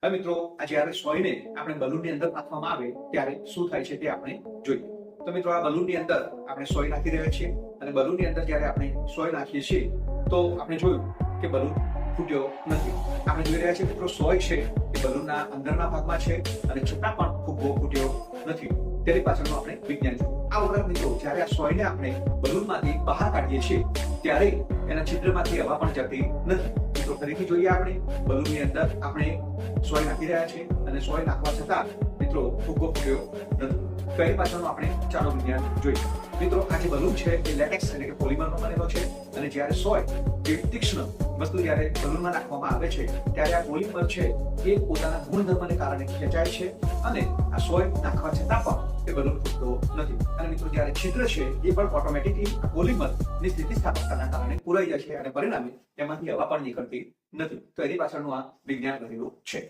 હવે મિત્રો આ જ્યારે સોયને આપણે બલૂનની અંદર નાખવામાં આવે ત્યારે શું થાય છે તે આપણે જોઈએ. તો મિત્રો આ બલૂનની અંદર આપણે સોય નાખી રહ્યા છીએ અને બલૂનની અંદર જ્યારે આપણે સોય નાખીએ છીએ તો આપણે જોયું કે બલૂન ફૂટ્યો નથી. આપણે જોઈ રહ્યા છીએ મિત્રો સોય છે એ બલૂનના અંદરના ભાગમાં છે અને છતાં પણ ફુગ્ગો ફૂટ્યો નથી. તેની પાછળનું આપણે વિજ્ઞાન જોયું. આ ઉપરાંત મિત્રો જ્યારે આ સોયને આપણે બલૂનમાંથી બહાર કાઢીએ છીએ ત્યારે એના છિદ્રમાંથી હવા પણ જતી નથી. મિત્રો ફરીથી જોઈએ, આપણે બલૂનની અંદર આપણે સોય નાખી રહ્યા છીએ અને સોય નાખવા છતાં મિત્રો ફુગ્ગો ફૂટ્યો નથી. તો એની પાછળનું આપણે ચાલો વિજ્ઞાન જોઈએ. મિત્રો આ જે બલૂન છે એ લેટેક્સ એટલે કે પોલિમરનો બનેલો છે અને જ્યારે સોય જે તીક્ષ્ણ વસ્તુ જ્યારે બલૂનમાં નાખવામાં આવે છે ત્યારે આ પોલિમર છે એ પોતાના ગુણધર્મને કારણે ખેંચાય છે અને આ સોય નાખવા છતાં પણ એ બલૂન ફૂટતો નથી. અને મિત્રો જ્યારે છિદ્ર છે એ પણ ઓટોમેટિકલી પોલિમરની સ્થિતિસ્થાપકતાના કારણે પુરાઈ જાય છે અને પરિણામે તેમાંથી હવા પણ નીકળતી નથી. તો એની પાછળનું આ વિજ્ઞાન રહેલું છે.